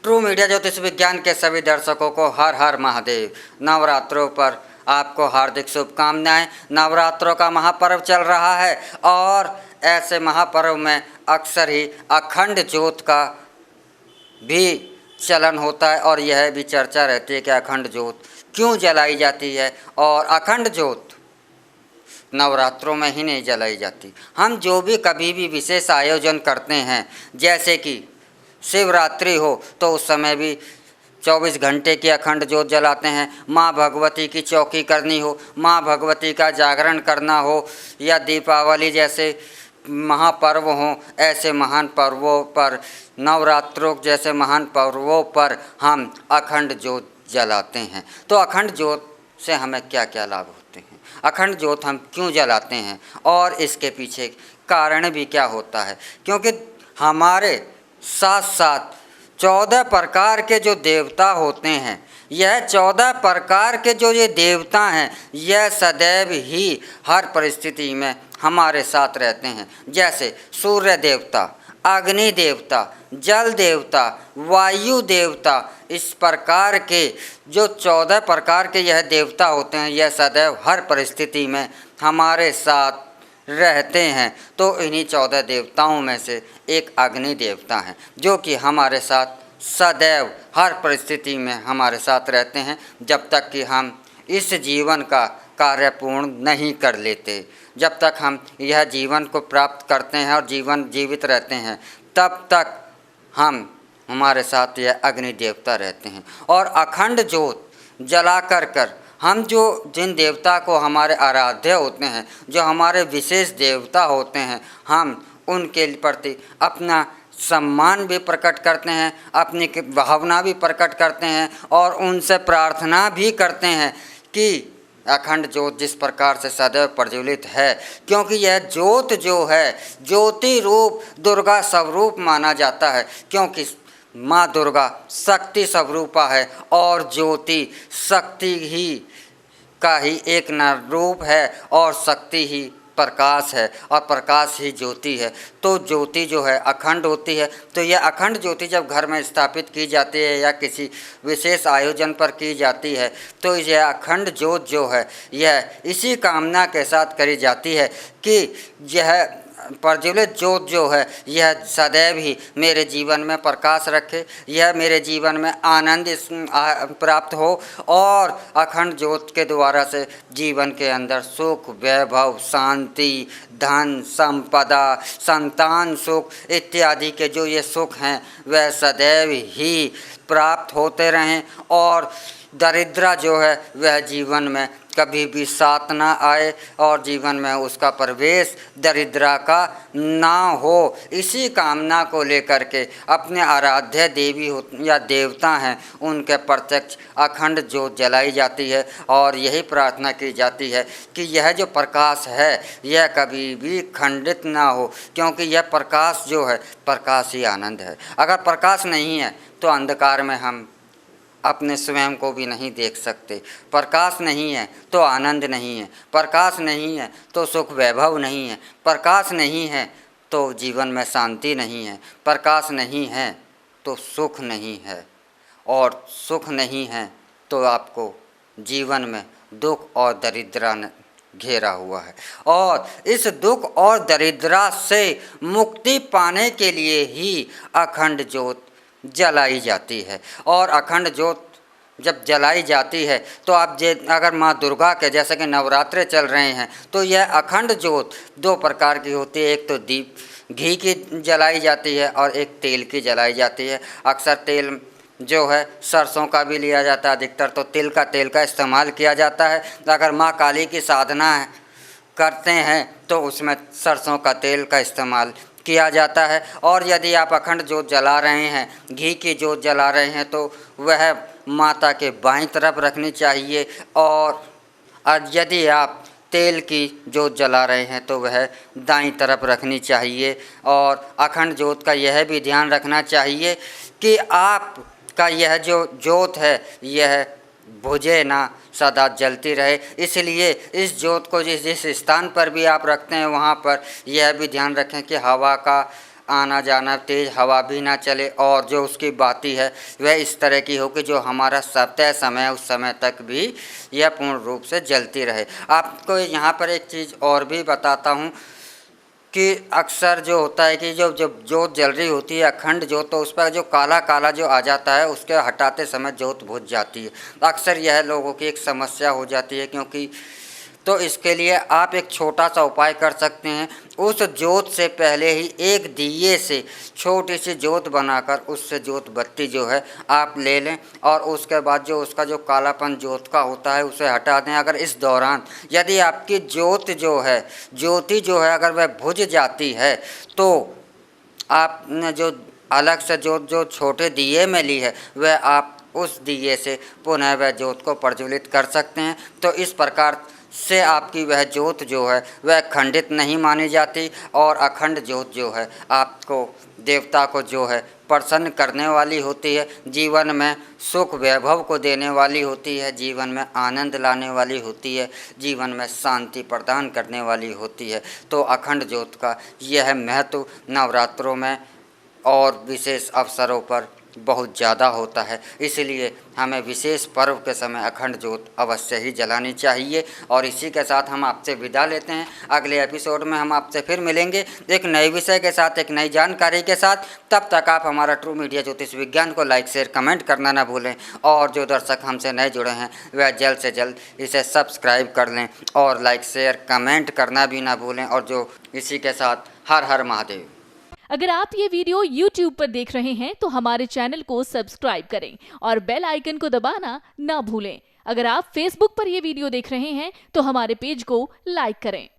True media ज्योतिष विज्ञान के सभी दर्शकों को हर हर महादेव। नवरात्रों पर आपको हार्दिक शुभकामनाएं। नवरात्रों का महापर्व चल रहा है और ऐसे महापर्व में अक्सर ही अखंड ज्योत का भी चलन होता है और यह भी चर्चा रहती है कि अखंड ज्योत क्यों जलाई जाती है और अखंड ज्योत नवरात्रों में ही नहीं जलाई जाती। हम जो भी कभी भी विशेष आयोजन करते हैं, जैसे कि शिवरात्रि हो तो उस समय भी 24 घंटे की अखंड ज्योत जलाते हैं। माँ भगवती की चौकी करनी हो, माँ भगवती का जागरण करना हो, या दीपावली जैसे महापर्व हों, ऐसे महान पर्वों पर, नवरात्रों जैसे महान पर्वों पर हम अखंड ज्योत जलाते हैं। तो अखंड ज्योत से हमें क्या क्या लाभ होते हैं, अखंड ज्योत हम क्यों जलाते हैं और इसके पीछे कारण भी क्या होता है? क्योंकि हमारे साथ साथ 14 प्रकार के जो देवता होते हैं, यह 14 प्रकार के जो ये देवता हैं, यह सदैव ही हर परिस्थिति में हमारे साथ रहते हैं। जैसे सूर्य देवता, अग्नि देवता, जल देवता, वायु देवता, इस प्रकार के जो 14 प्रकार के यह देवता होते हैं, यह सदैव हर परिस्थिति में हमारे साथ रहते हैं। तो इन्हीं 14 देवताओं में से एक अग्नि देवता हैं, जो कि हमारे साथ सदैव हर परिस्थिति में हमारे साथ रहते हैं, जब तक कि हम इस जीवन का कार्य पूर्ण नहीं कर लेते। जब तक हम यह जीवन को प्राप्त करते हैं और जीवन जीवित रहते हैं, तब तक हमारे साथ यह अग्नि देवता रहते हैं। और अखंड ज्योत जला कर हम जिन देवता को हमारे आराध्य होते हैं, जो हमारे विशेष देवता होते हैं, हम उनके प्रति अपना सम्मान भी प्रकट करते हैं, अपनी भावना भी प्रकट करते हैं और उनसे प्रार्थना भी करते हैं कि अखंड ज्योत जिस प्रकार से सदैव प्रज्वलित है, क्योंकि यह ज्योत जो है ज्योति रूप दुर्गा स्वरूप माना जाता है, क्योंकि माँ दुर्गा शक्ति स्वरूपा है और ज्योति शक्ति ही का ही एक न रूप है और शक्ति ही प्रकाश है और प्रकाश ही ज्योति है। तो ज्योति जो है अखंड होती है। तो यह अखंड ज्योति जब घर में स्थापित की जाती है या किसी विशेष आयोजन पर की जाती है, तो यह अखंड ज्योत जो है यह इसी कामना के साथ करी जाती है कि यह प्रज्वलित ज्योत जो है यह सदैव ही मेरे जीवन में प्रकाश रखे, यह मेरे जीवन में आनंद प्राप्त हो और अखंड ज्योत के द्वारा से जीवन के अंदर सुख, वैभव, शांति, धन, संपदा, संतान सुख इत्यादि के जो ये सुख हैं वह सदैव ही प्राप्त होते रहें और दरिद्रा जो है वह जीवन में कभी भी साथ ना आए और जीवन में उसका प्रवेश दरिद्रा का ना हो। इसी कामना को लेकर के अपने आराध्य देवी या देवता हैं उनके प्रत्यक्ष अखंड ज्योत जलाई जाती है और यही प्रार्थना की जाती है कि यह जो प्रकाश है यह कभी भी खंडित ना हो, क्योंकि यह प्रकाश जो है प्रकाश ही आनंद है। अगर प्रकाश नहीं है तो अंधकार में हम अपने स्वयं को भी नहीं देख सकते। प्रकाश नहीं है तो आनंद नहीं है, प्रकाश नहीं है तो सुख वैभव नहीं है, प्रकाश नहीं है तो जीवन में शांति नहीं है, प्रकाश नहीं है तो सुख नहीं है और सुख नहीं है तो आपको जीवन में दुख और दरिद्रा घेरा हुआ है। और इस दुख और दरिद्रा से मुक्ति पाने के लिए ही अखंड ज्योत जलाई जाती है। और अखंड ज्योत जब जलाई जाती है तो आप अगर माँ दुर्गा के जैसे कि नवरात्रे चल रहे हैं तो यह अखंड ज्योत 2 प्रकार की होती है। एक तो दीप घी की जलाई जाती है और एक तेल की जलाई जाती है। अक्सर तेल जो है सरसों का भी लिया जाता है, अधिकतर तो तिल का इस्तेमाल किया जाता है। अगर माँ काली की साधना करते हैं तो उसमें सरसों का तेल का इस्तेमाल किया जाता है। और यदि आप अखंड ज्योत जला रहे हैं, घी की ज्योत जला रहे हैं, तो वह माता के बाईं तरफ रखनी चाहिए और यदि आप तेल की ज्योत जला रहे हैं तो वह दाईं तरफ रखनी चाहिए। और अखंड ज्योत का यह भी ध्यान रखना चाहिए कि आपका यह जो ज्योत है यह बुझे ना, सदा जलती रहे। इसलिए इस ज्योत को जिस स्थान पर भी आप रखते हैं वहाँ पर यह भी ध्यान रखें कि हवा का आना जाना तेज़ हवा भी ना चले और जो उसकी बाती है वह इस तरह की हो कि जो हमारा तय समय उस समय तक भी यह पूर्ण रूप से जलती रहे। आपको यहाँ पर एक चीज़ और भी बताता हूँ कि अक्सर जो होता है कि जो जब जोत जल रही होती है अखंड जोत, तो उस पर जो काला काला जो आ जाता है उसके हटाते समय जोत बुझ जाती है। अक्सर यह लोगों की एक समस्या हो जाती है, क्योंकि तो इसके लिए आप एक छोटा सा उपाय कर सकते हैं। उस जोत से पहले ही एक दिए से छोटी सी जोत बनाकर उससे जोत बत्ती जो है आप ले लें और उसके बाद जो उसका जो कालापन जोत का होता है उसे हटा दें। अगर इस दौरान यदि आपकी जोत जो है ज्योति जो है अगर वह बुझ जाती है तो आपने जो अलग से जोत जो छोटे दिए में ली है वह आप उस दिए से पुनः वह जोत को प्रज्वलित कर सकते हैं। तो इस प्रकार से आपकी वह जोत जो है वह खंडित नहीं मानी जाती और अखंड जोत जो है आपको देवता को जो है प्रसन्न करने वाली होती है, जीवन में सुख वैभव को देने वाली होती है, जीवन में आनंद लाने वाली होती है, जीवन में शांति प्रदान करने वाली होती है। तो अखंड ज्योत का यह महत्व नवरात्रों में और विशेष अवसरों पर बहुत ज़्यादा होता है, इसलिए हमें विशेष पर्व के समय अखंड ज्योत अवश्य ही जलानी चाहिए। और इसी के साथ हम आपसे विदा लेते हैं। अगले एपिसोड में हम आपसे फिर मिलेंगे एक नए विषय के साथ, एक नई जानकारी के साथ। तब तक आप हमारा ट्रू मीडिया ज्योतिष विज्ञान को लाइक शेयर कमेंट करना ना भूलें और जो दर्शक हमसे नए जुड़े हैं वह जल्द से जल्द इसे सब्सक्राइब कर लें और लाइक शेयर कमेंट करना भी ना भूलें। और जो इसी के साथ हर हर महादेव। अगर आप ये वीडियो YouTube पर देख रहे हैं तो हमारे चैनल को सब्सक्राइब करें और बेल आइकन को दबाना ना भूलें। अगर आप Facebook पर ये वीडियो देख रहे हैं तो हमारे पेज को लाइक करें।